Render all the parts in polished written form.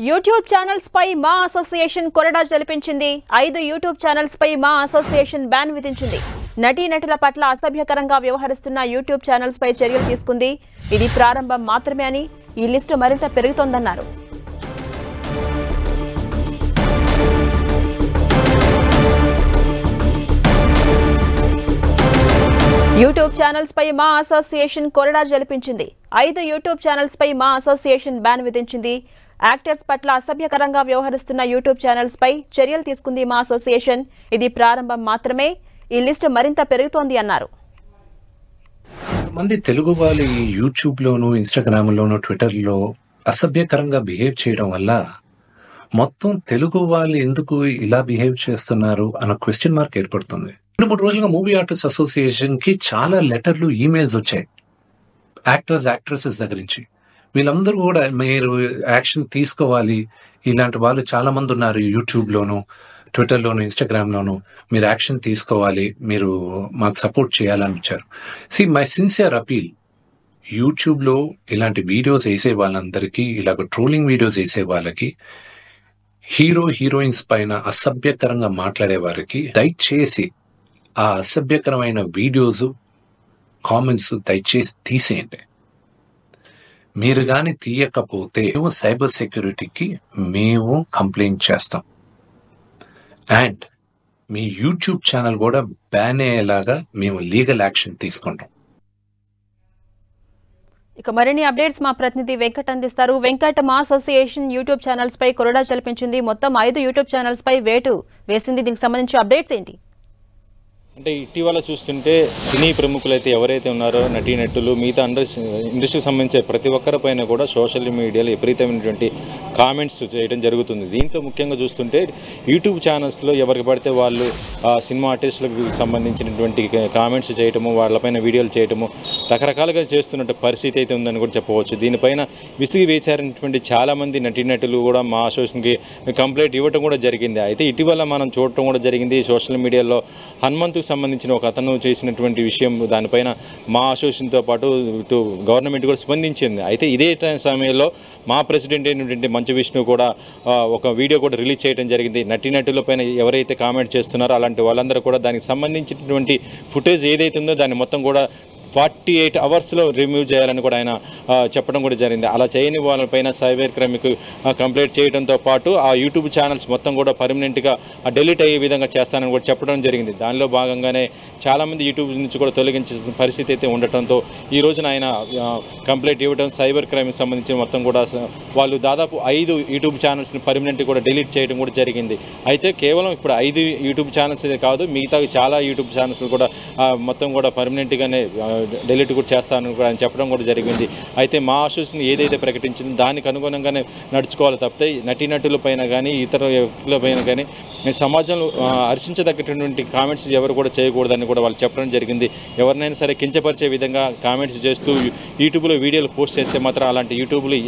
YouTube channels పై మా association కొరడా జలిపించింది. 5 YouTube channels పై మా అసోసియేషన్ బ్యాన్ విధించింది. నటీనటుల పట్ల అసభ్యకరంగా వ్యవహరిస్తున్న యూట్యూబ్ ఛానల్స్ పై చర్యలు తీసుకుంది. ఇది ప్రారంభం మాత్రమే అని ఈ లిస్టు మరింత పెరుగుతోందన్నారు. యూట్యూబ్ ఛానల్స్ పై మా అసోసియేషన్ కొరడా జలిపించింది. 5 యూట్యూబ్ ఛానల్స్ పై మా అసోసియేషన్ బ్యాన్ విధించింది. యాక్టర్స్ పట్ల అసభ్యకరంగా వ్యవహరిస్తున్న యూట్యూబ్ ఛానల్స్ పై చర్యలు తీసుకుంది మా అసోసియేషన్. ఇది ప్రారంభం మాత్రమే, ఈ లిస్టు మరింత పెరుగుతోంది అన్నారు. మంది తెలుగు వాళ్ళు యూట్యూబ్ లోను, ఇన్స్టాగ్రామ్ లోను, ట్విట్టర్ లో అసభ్యకరంగా బిహేవ్ చేయడం వల్ల మొత్తం తెలుగు వాళ్ళు ఎందుకు ఇలా బిహేవ్ చేస్తున్నారు అన్న క్వశ్చన్ మార్క్ ఏర్పడుతుంది. 2-3 రోజులుగా మూవీ ఆర్టిస్ట్ అసోసియేషన్ కి చాలా లెటర్లు, ఈమెయిల్స్ వచ్చాయి యాక్టర్స్, యాక్ట్రెసెస్ దగ్గర నుంచి. వీళ్ళందరూ కూడా మీరు యాక్షన్ తీసుకోవాలి, ఇలాంటి వాళ్ళు చాలా మంది ఉన్నారు యూట్యూబ్ లోను, ట్విట్టర్ లోను, ఇన్స్టాగ్రామ్ లోను, మీరు యాక్షన్ తీసుకోవాలి, మీరు మాకు సపోర్ట్ చేయాలని వచ్చారు. మై సిన్సియర్ అపీల్, యూట్యూబ్ లో ఇలాంటి వీడియోస్ వేసే వాళ్ళందరికీ, ఇలాగ ట్రోలింగ్ వీడియోస్ వేసే వాళ్ళకి, హీరోయిన్స్ పైన అసభ్యకరంగా మాట్లాడే వారికి దయచేసి ఆ అసభ్యకరమైన వీడియోస్, కామెంట్స్ దయచేసి తీసేయండి. మీరు కానీ తీయకపోతే మేము సైబర్ సెక్యూరిటీకి కంప్లైంట్ చేస్తాం. అండ్ మీ యూట్యూబ్ ఛానల్ కూడా బ్యాన్ అయ్యేలాగా మేము లీగల్ యాక్షన్ తీసుకుంటాం. ఇక మరిన్ని అప్డేట్స్ మా ప్రతినిధి వెంకట్ అందిస్తారు. వెంకట్, మా అసోసియేషన్ యూట్యూబ్ ఛానల్స్ పై కొరడా జలిపించింది. మొత్తం 5 యూట్యూబ్ ఛానల్స్ పై వేటు వేసింది. దీనికి సంబంధించి అప్డేట్స్ ఏంటి? అంటే ఇటీవల చూస్తుంటే సినీ ప్రముఖులైతే ఎవరైతే ఉన్నారో, నటీనటులు, మిగతా ఇండస్ట్రీకి సంబంధించిన ప్రతి ఒక్కరిపైన కూడా సోషల్ మీడియాలో విపరీతమైనటువంటి కామెంట్స్ చేయడం జరుగుతుంది. దీంట్లో ముఖ్యంగా చూస్తుంటే యూట్యూబ్ ఛానల్స్లో ఎవరికి పడితే వాళ్ళు సినిమా ఆర్టిస్టులకు సంబంధించినటువంటి కామెంట్స్ చేయటము, వాళ్ళపైన వీడియోలు చేయటము, రకరకాలుగా చేస్తున్నట్టు పరిస్థితి అయితే ఉందని కూడా చెప్పవచ్చు. దీనిపైన విసిగి వేచారనేటువంటి చాలామంది నటీనటులు కూడా మా అసోసియేషన్కి కంప్లైంట్ ఇవ్వడం కూడా జరిగింది. అయితే ఇటీవల మనం చూడటం కూడా జరిగింది సోషల్ మీడియాలో హనుమంతు సంబంధించిన ఒక అతను చేసినటువంటి విషయం, దానిపైన మా అసోసియేషన్తో పాటు ఇటు గవర్నమెంట్ కూడా స్పందించింది. అయితే ఇదే సమయంలో మా ప్రెసిడెంట్ అయినటువంటి మంచు విష్ణు కూడా ఒక వీడియో కూడా రిలీజ్ చేయడం జరిగింది. నటీనటుల పైన ఎవరైతే కామెంట్ చేస్తున్నారో అలాంటి వాళ్ళందరూ కూడా దానికి సంబంధించినటువంటి ఫుటేజ్ ఏదైతే ఉందో దాన్ని మొత్తం కూడా 48 అవర్స్లో రిమూవ్ చేయాలని కూడా ఆయన చెప్పడం కూడా జరిగింది. అలా చేయని వాళ్ళపైన సైబర్ క్రైమ్కి కంప్లైంట్ చేయడంతో పాటు ఆ యూట్యూబ్ ఛానల్స్ మొత్తం కూడా పర్మనెంట్గా డిలీట్ అయ్యే విధంగా చేస్తానని కూడా చెప్పడం జరిగింది. దానిలో భాగంగానే చాలామంది యూట్యూబ్ నుంచి కూడా తొలగించిన పరిస్థితి అయితే ఉండటంతో ఈ రోజున ఆయన కంప్లైంట్ ఇవ్వడం, సైబర్ క్రైమ్కి సంబంధించి మొత్తం కూడా వాళ్ళు దాదాపు 5 యూట్యూబ్ ఛానల్స్ని పర్మనెంట్గా కూడా డిలీట్ చేయడం కూడా జరిగింది. అయితే కేవలం ఇప్పుడు 5 యూట్యూబ్ ఛానల్స్ కాదు, మిగతా చాలా యూట్యూబ్ ఛానల్స్ కూడా మొత్తం కూడా పర్మనెంట్గానే డిలీట్ కూడా చేస్తానని కూడా ఆయన చెప్పడం కూడా జరిగింది. అయితే మా అసోసియేషన్ ఏదైతే ప్రకటించిందో దానికి అనుగుణంగానే నడుచుకోవాలి తప్పితే నటీనటుల పైన కానీ ఇతర వ్యక్తుల పైన కానీ సమాజంలో హర్షించదగ్గటువంటి కామెంట్స్ ఎవరు కూడా చేయకూడదని కూడా వాళ్ళు చెప్పడం జరిగింది. ఎవరినైనా సరే కించపరిచే విధంగా కామెంట్స్ చేస్తూ యూట్యూబ్లో వీడియోలు పోస్ట్ చేస్తే మాత్రం అలాంటి యూట్యూబ్లు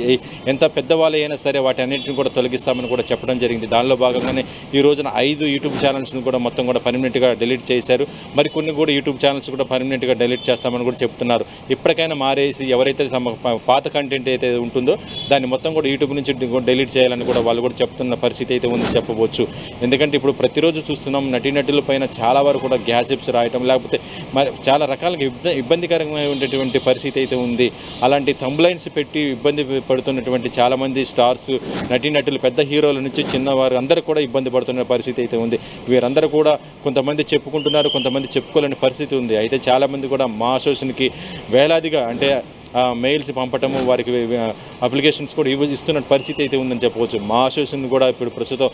ఎంత పెద్దవాళ్ళు అయినా సరే వాటి అన్నింటిని కూడా తొలగిస్తామని కూడా చెప్పడం జరిగింది. దానిలో భాగంగానే ఈ రోజున 5 యూట్యూబ్ ఛానల్స్ని కూడా మొత్తం కూడా పర్మనెంట్గా డిలీట్ చేశారు. మరి కొన్ని కూడా యూట్యూబ్ ఛానల్స్ కూడా పర్మనెంట్గా డిలీట్ చేస్తామని కూడా చెప్తున్నారు. ఇప్పటికైనా మారేసి ఎవరైతే తమ పాత కంటెంట్ అయితే ఉంటుందో దాన్ని మొత్తం కూడా యూట్యూబ్ నుంచి డిలీట్ చేయాలని కూడా వాళ్ళు కూడా చెప్తున్న పరిస్థితి అయితే ఉంది చెప్పవచ్చు. ఎందుకంటే ఇప్పుడు ప్రతిరోజు చూస్తున్నాం నటీనటుల పైన చాలా వరకు కూడా గ్యాసిప్స్ రాయటం, లేకపోతే మరి చాలా రకాలుగా ఇబ్బందికరంగా ఉండేటువంటి పరిస్థితి అయితే ఉంది. అలాంటి థంబ్లైన్స్ పెట్టి ఇబ్బంది పడుతున్నటువంటి చాలామంది స్టార్స్, నటీనటులు, పెద్ద హీరోల నుంచి చిన్నవారు అందరూ కూడా ఇబ్బంది పడుతున్న పరిస్థితి అయితే ఉంది. వీరందరూ కూడా కొంతమంది చెప్పుకుంటున్నారు, కొంతమంది చెప్పుకోలేని పరిస్థితి ఉంది. అయితే చాలామంది కూడా మా అసోసియేషన్కి వేలాదిగా అంటే మెయిల్స్ పంపటము, వారికి అప్లికేషన్స్ కూడా ఇస్తున్న పరిస్థితి అయితే ఉందని చెప్పవచ్చు. మా అసోసియేషన్ కూడా ఇప్పుడు ప్రస్తుతం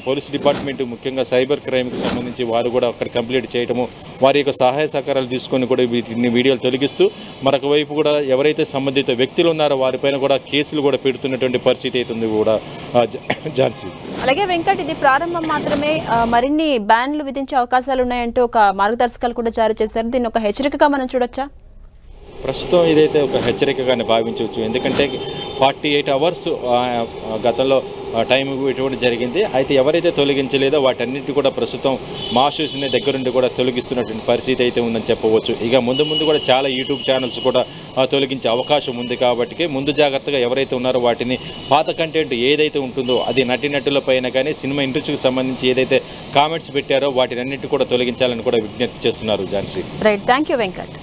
పోలీస్ డిపార్ట్మెంట్, ముఖ్యంగా సైబర్ క్రైమ్కి సంబంధించి వారు కూడా అక్కడ కంప్లీట్ చేయటము, వారి యొక్క సహాయ సహకారాలు తీసుకొని కూడా వీటిని వీడియోలు తొలగిస్తూ మరొక వైపు కూడా ఎవరైతే సంబంధిత వ్యక్తులు ఉన్నారో వారిపైన కూడా కేసులు కూడా పెడుతున్నటువంటి పరిస్థితి అవుతుంది కూడా ఝాన్సీ. అలాగే వెంకట్, ఇది ప్రారంభం మాత్రమే, మరిన్ని బ్యాన్లు విధించే అవకాశాలు ఉన్నాయంటూ ఒక మార్గదర్శకాలు కూడా జారీ చేశారు. దీన్ని ఒక హెచ్చరికగా మనం చూడొచ్చా? ప్రస్తుతం ఇదైతే ఒక హెచ్చరికగానే భావించవచ్చు. ఎందుకంటే 48 అవర్స్ గతంలో టైం ఇటువంటి జరిగింది. అయితే ఎవరైతే తొలగించలేదో వాటన్నిటి కూడా ప్రస్తుతం మాస్టర్స్ని దగ్గరుండి కూడా తొలగిస్తున్నటువంటి పరిస్థితి అయితే ఉందని చెప్పవచ్చు. ఇక ముందు కూడా చాలా యూట్యూబ్ ఛానల్స్ కూడా తొలగించే అవకాశం ఉంది. కాబట్టి ముందు జాగ్రత్తగా ఎవరైతే ఉన్నారో వాటిని పాత కంటెంట్ ఏదైతే ఉంటుందో అది నటీనటుల పైన కానీ సినిమా ఇండస్ట్రీకి సంబంధించి ఏదైతే కామెంట్స్ పెట్టారో వాటినన్నిటి కూడా తొలగించాలని కూడా విజ్ఞప్తి చేస్తున్నారు Jhansi. Right, thank you Venkat.